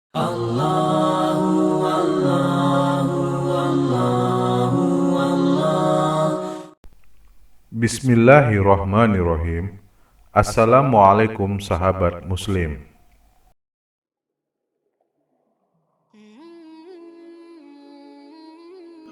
Allahu Allahu Allahu Allah. Bismillahirrahmanirrahim. Assalamualaikum sahabat muslim.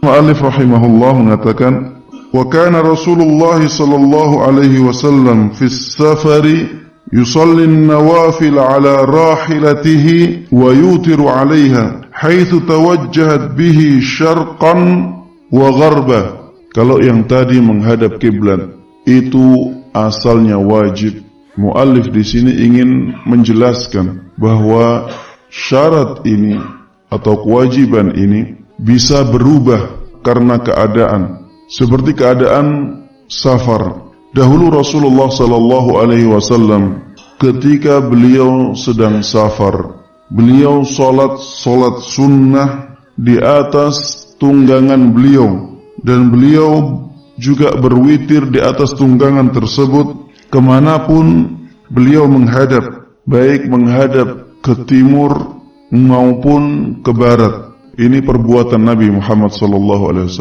Mu'allif rahimahullah mengatakan, wa kana Rasulullah sallallahu alaihi wasallam fi safari yusalli an-nawafil ala rahilatihi wa yutiru 'alaiha haitsu tawajjahat bihi syarqan wa gharba. Kalau yang tadi menghadap kiblat itu asalnya wajib. Mu'allif di sini ingin menjelaskan bahwa syarat ini atau kewajiban ini bisa berubah karena keadaan. Seperti keadaan safar. Dahulu Rasulullah sallallahu alaihi wasallam ketika beliau sedang safar, beliau salat sunnah di atas tunggangan beliau, dan beliau juga berwitir di atas tunggangan tersebut kemanapun beliau menghadap, baik menghadap ke timur maupun ke barat. Ini perbuatan Nabi Muhammad SAW.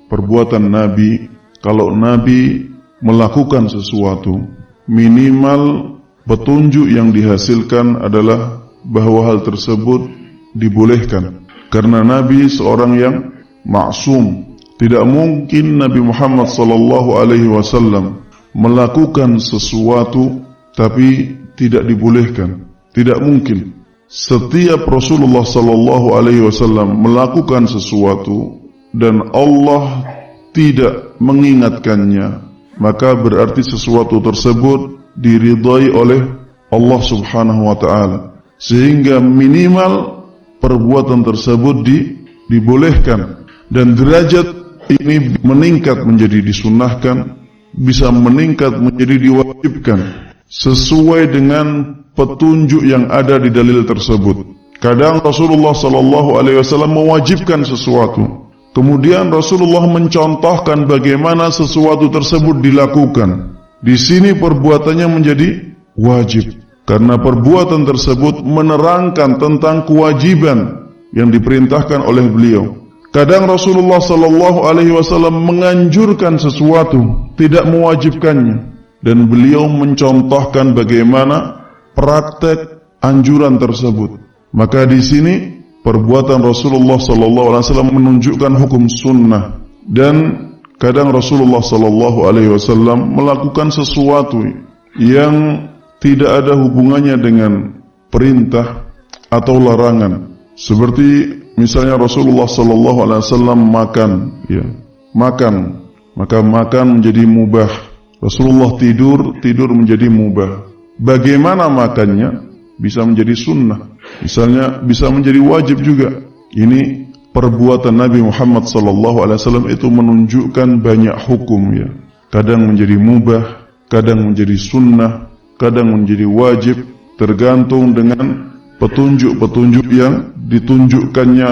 Perbuatan Nabi, kalau Nabi melakukan sesuatu, minimal petunjuk yang dihasilkan adalah bahwa hal tersebut dibolehkan. Karena Nabi seorang yang maksum. Tidak mungkin Nabi Muhammad SAW melakukan sesuatu tapi tidak dibolehkan. Tidak mungkin. Setiap Rasulullah SAW melakukan sesuatu dan Allah tidak mengingatkannya, maka berarti sesuatu tersebut diridhai oleh Allah Subhanahu wa ta'ala. Sehingga minimal perbuatan tersebut dibolehkan. Dan derajat ini meningkat menjadi disunnahkan, bisa meningkat menjadi diwajibkan sesuai dengan petunjuk yang ada di dalil tersebut. Kadang Rasulullah SAW mewajibkan sesuatu, kemudian Rasulullah mencontohkan bagaimana sesuatu tersebut dilakukan. Di sini perbuatannya menjadi wajib, karena perbuatan tersebut menerangkan tentang kewajiban yang diperintahkan oleh beliau. Kadang Rasulullah SAW menganjurkan sesuatu, tidak mewajibkannya, dan beliau mencontohkan bagaimana praktek anjuran tersebut. Maka di sini perbuatan Rasulullah SAW menunjukkan hukum sunnah. Dan kadang Rasulullah SAW melakukan sesuatu yang tidak ada hubungannya dengan perintah atau larangan. Seperti misalnya Rasulullah SAW makan, maka makan menjadi mubah. Rasulullah tidur menjadi mubah. Bagaimana makannya bisa menjadi sunnah, misalnya bisa menjadi wajib juga. Ini perbuatan Nabi Muhammad SAW itu menunjukkan banyak hukum ya. Kadang menjadi mubah, kadang menjadi sunnah, kadang menjadi wajib, tergantung dengan petunjuk-petunjuk yang ditunjukkannya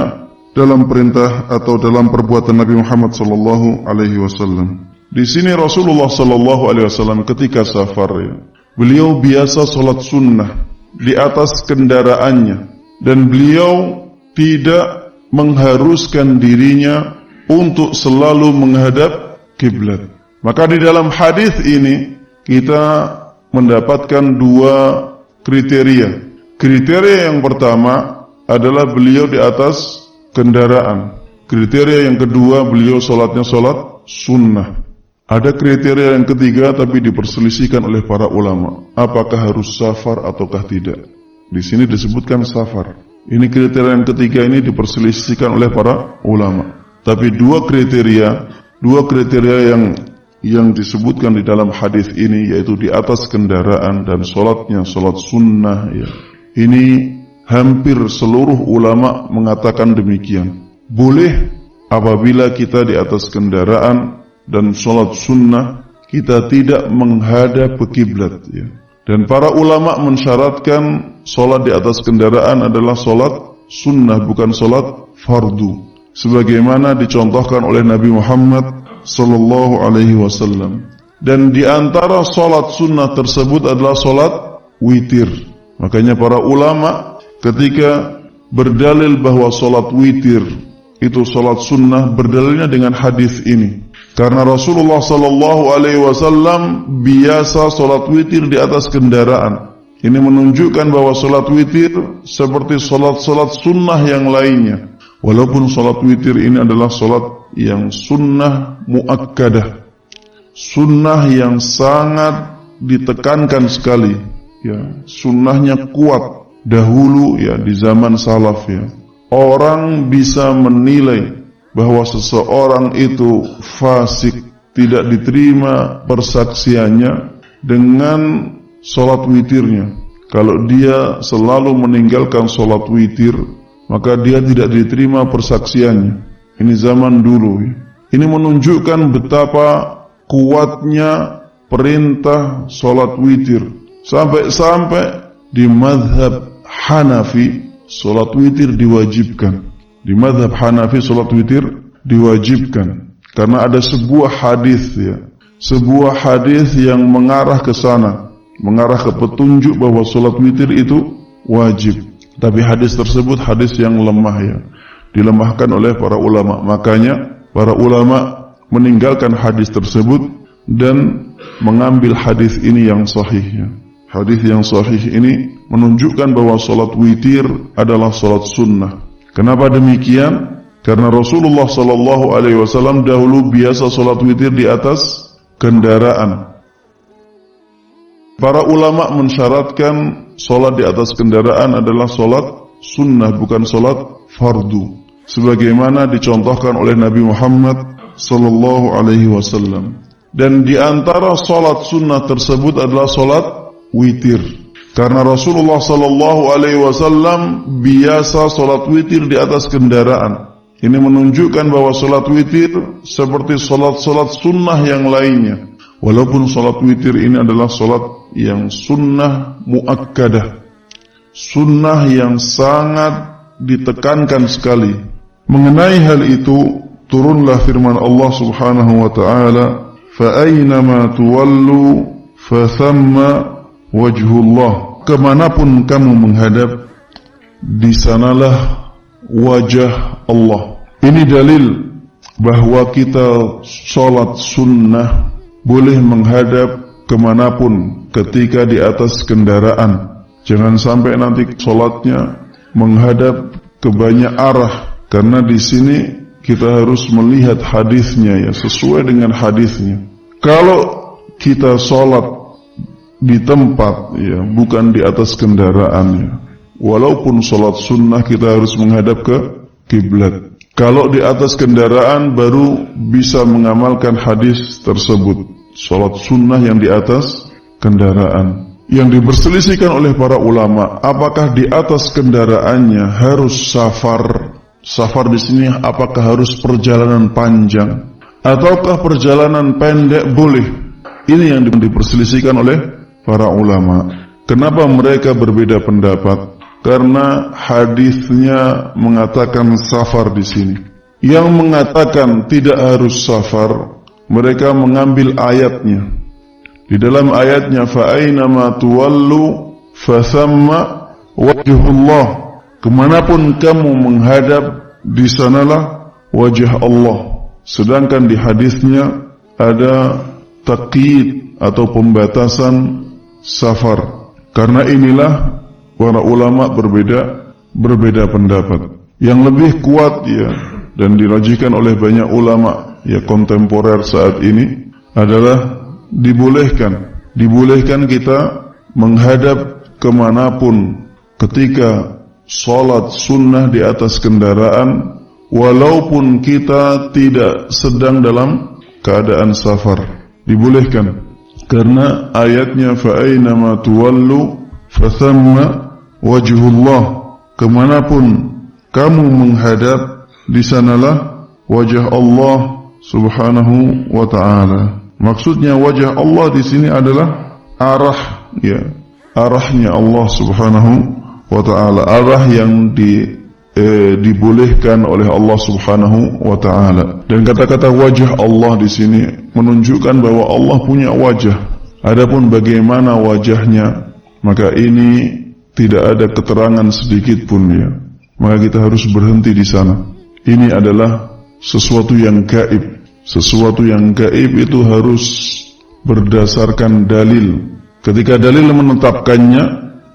dalam perintah atau dalam perbuatan Nabi Muhammad SAW. Di sini Rasulullah SAW ketika safar ya, beliau biasa sholat sunnah di atas kendaraannya, dan beliau tidak mengharuskan dirinya untuk selalu menghadap kiblat. Maka di dalam hadis ini kita mendapatkan dua kriteria. Kriteria yang pertama adalah beliau di atas kendaraan. Kriteria yang kedua, beliau sholatnya sholat sunnah. Ada kriteria yang ketiga tapi diperselisihkan oleh para ulama. Apakah harus safar ataukah tidak? Di sini disebutkan safar. Ini kriteria yang ketiga ini diperselisihkan oleh para ulama. Tapi dua kriteria yang disebutkan di dalam hadis ini, yaitu di atas kendaraan dan sholatnya sholat sunnah ya. Ini hampir seluruh ulama mengatakan demikian. Boleh apabila kita di atas kendaraan dan sholat sunnah, kita tidak menghadap ke kiblat ya. Dan para ulama mensyaratkan sholat di atas kendaraan adalah sholat sunnah, bukan sholat fardu, sebagaimana dicontohkan oleh Nabi Muhammad SAW. Dan di antara sholat sunnah tersebut adalah sholat witir. Makanya para ulama ketika berdalil bahwa salat witir itu salat sunnah, berdalilnya dengan hadis ini. Karena Rasulullah sallallahu alaihi wasallam biasa salat witir di atas kendaraan. Ini menunjukkan bahwa salat witir seperti salat-salat sunnah yang lainnya. Walaupun salat witir ini adalah salat yang sunnah muakkadah, sunnah yang sangat ditekankan sekali, ya, sunnahnya kuat dahulu, ya, di zaman salaf, ya. Orang bisa menilai bahwa seseorang itu fasik, tidak diterima persaksiannya dengan salat witirnya. Kalau dia selalu meninggalkan salat witir, maka dia tidak diterima persaksiannya. Ini zaman dulu, ya. Ini menunjukkan betapa kuatnya perintah salat witir. Sampai-sampai di mazhab Hanafi salat witir diwajibkan. Di mazhab Hanafi salat witir diwajibkan karena ada sebuah hadis, ya, sebuah hadis yang mengarah ke sana, mengarah ke petunjuk bahwa salat witir itu wajib. Tapi hadis tersebut hadis yang lemah, ya, dilemahkan oleh para ulama. Makanya para ulama meninggalkan hadis tersebut dan mengambil hadis ini yang sahih, ya. Hadis yang sahih ini menunjukkan bahwa salat witir adalah salat sunnah. Kenapa demikian? Karena Rasulullah sallallahu alaihi wasallam dahulu biasa salat witir di atas kendaraan. Para ulama mensyaratkan salat di atas kendaraan adalah salat sunnah, bukan salat fardu, sebagaimana dicontohkan oleh Nabi Muhammad sallallahu alaihi wasallam. Dan di antara salat sunnah tersebut adalah salat witir. Karena Rasulullah sallallahu alaihi wasallam biasa salat witir di atas kendaraan. Ini menunjukkan bahwa salat witir seperti salat-salat sunnah yang lainnya. Walaupun salat witir ini adalah salat yang sunnah muakkadah, sunnah yang sangat ditekankan sekali. Mengenai hal itu turunlah firman Allah Subhanahu wa taala, "Fa aynama tuwallu fa thamma wajhullah." Kemanapun kamu menghadap, di sanalah wajah Allah. Ini dalil bahwa kita sholat sunnah boleh menghadap kemanapun ketika di atas kendaraan. Jangan sampai nanti sholatnya menghadap ke banyak arah, karena di sini kita harus melihat hadisnya, ya, sesuai dengan hadisnya. Kalau kita sholat di tempat, ya, bukan di atas kendaraan, ya, walaupun sholat sunnah kita harus menghadap ke kiblat. Kalau di atas kendaraan baru bisa mengamalkan hadis tersebut, sholat sunnah yang di atas kendaraan. Yang diperselisihkan oleh para ulama, apakah di atas kendaraannya harus safar? Safar di sini apakah harus perjalanan panjang ataukah perjalanan pendek boleh? Ini yang diperselisihkan oleh para ulama. Kenapa mereka berbeda pendapat? Karena hadisnya mengatakan safar di sini. Yang mengatakan tidak harus safar, mereka mengambil ayatnya. Di dalam ayatnya, fa aynama tuwallu fa thamma wajhullah. Kemanapun kamu menghadap, di sanalah wajah Allah. Sedangkan di hadisnya ada taqyid atau pembatasan safar. Karena inilah para ulama berbeda pendapat. Yang lebih kuat, ya, dan dirajikan oleh banyak ulama, ya, kontemporer saat ini adalah dibolehkan kita menghadap kemanapun ketika sholat sunnah di atas kendaraan, walaupun kita tidak sedang dalam keadaan safar. Dibolehkan karena ayatnya fa aynama tuwallu fa thamma wajhullah. Kemanapun kamu menghadap, di sanalah wajah Allah Subhanahu wa taala. Maksudnya wajah Allah di sini adalah arah, ya, arahnya Allah Subhanahu wa taala, arah yang dibolehkan oleh Allah Subhanahu wa taala. Dan kata-kata wajah Allah di sini menunjukkan bahwa Allah punya wajah. Adapun bagaimana wajahnya, maka ini tidak ada keterangan sedikit pun, ya. maka kita harus berhenti di sana. Ini adalah sesuatu yang gaib. Sesuatu yang gaib itu harus berdasarkan dalil. Ketika dalil menetapkannya,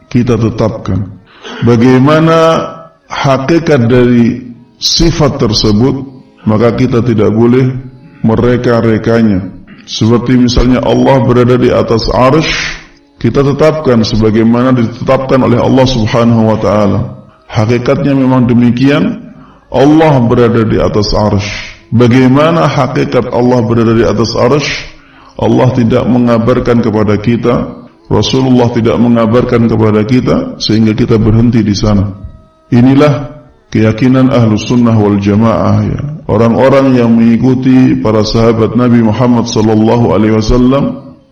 kita tetapkan. Bagaimana hakikat dari sifat tersebut, maka kita tidak boleh mereka-rekanya. Seperti misalnya Allah berada di atas arsy, kita tetapkan sebagaimana ditetapkan oleh Allah Subhanahu wa ta'ala. Hakikatnya memang demikian, Allah berada di atas arsy. Bagaimana hakikat Allah berada di atas arsy? Allah tidak mengabarkan kepada kita, Rasulullah tidak mengabarkan kepada kita, sehingga kita berhenti di sana. Inilah keyakinan Ahlus Sunnah wal Jamaah, ya. Orang-orang yang mengikuti para sahabat Nabi Muhammad SAW,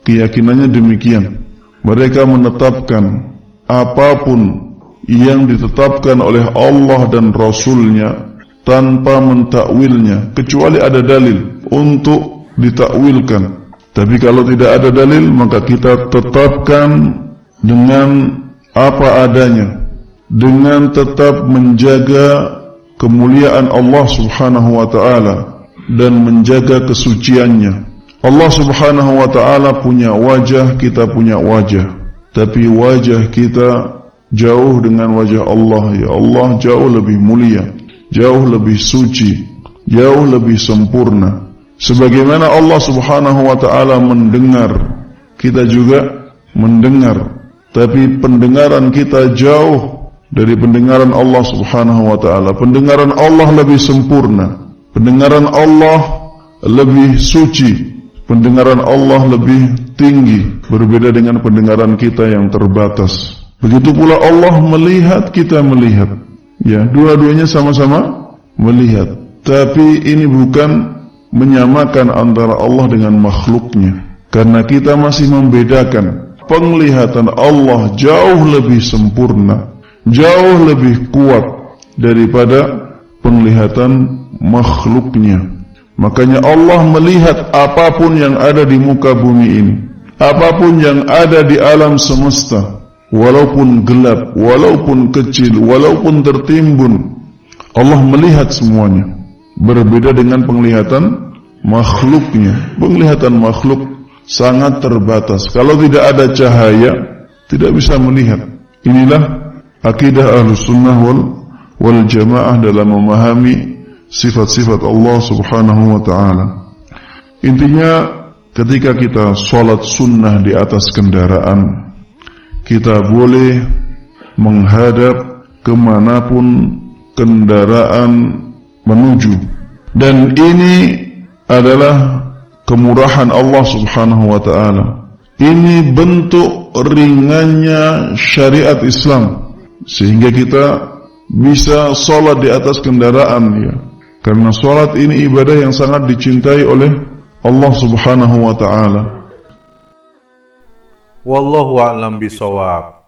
keyakinannya demikian. Mereka menetapkan apapun yang ditetapkan oleh Allah dan Rasulnya tanpa mentakwilnya, kecuali ada dalil untuk ditakwilkan. Tapi kalau tidak ada dalil, maka kita tetapkan dengan apa adanya, dengan tetap menjaga kemuliaan Allah Subhanahu wa ta'ala dan menjaga kesuciannya. Allah Subhanahu wa ta'ala punya wajah, kita punya wajah, tapi wajah kita jauh dengan wajah Allah. Ya Allah jauh lebih mulia, jauh lebih suci, jauh lebih sempurna. Sebagaimana Allah Subhanahu wa ta'ala mendengar, kita juga mendengar, tapi pendengaran kita jauh dari pendengaran Allah Subhanahu wa ta'ala. Pendengaran Allah lebih sempurna, pendengaran Allah lebih suci, pendengaran Allah lebih tinggi, berbeda dengan pendengaran kita yang terbatas. Begitu pula Allah melihat, kita melihat. Ya, dua-duanya sama-sama melihat. Tapi ini bukan menyamakan antara Allah dengan makhluknya, karena kita masih membedakan. Penglihatan Allah jauh lebih sempurna, jauh lebih kuat daripada penglihatan makhluknya. Makanya Allah melihat apapun yang ada di muka bumi ini, apapun yang ada di alam semesta, walaupun gelap, walaupun kecil, walaupun tertimbun, Allah melihat semuanya. Berbeda dengan penglihatan makhluknya. Penglihatan makhluk sangat terbatas. Kalau tidak ada cahaya, tidak bisa melihat. Inilah akidah Ahlus Sunnah wal Jamaah dalam memahami sifat-sifat Allah Subhanahu wa ta'ala. Intinya, ketika kita sholat sunnah di atas kendaraan, kita boleh menghadap kemanapun kendaraan menuju. Dan ini adalah kemurahan Allah Subhanahu wa ta'ala. Ini bentuk ringannya syariat Islam, sehingga kita bisa sholat di atas kendaraan, ya. Karena sholat ini ibadah yang sangat dicintai oleh Allah Subhanahu wa ta'ala. Wallahu a'lam bishawab.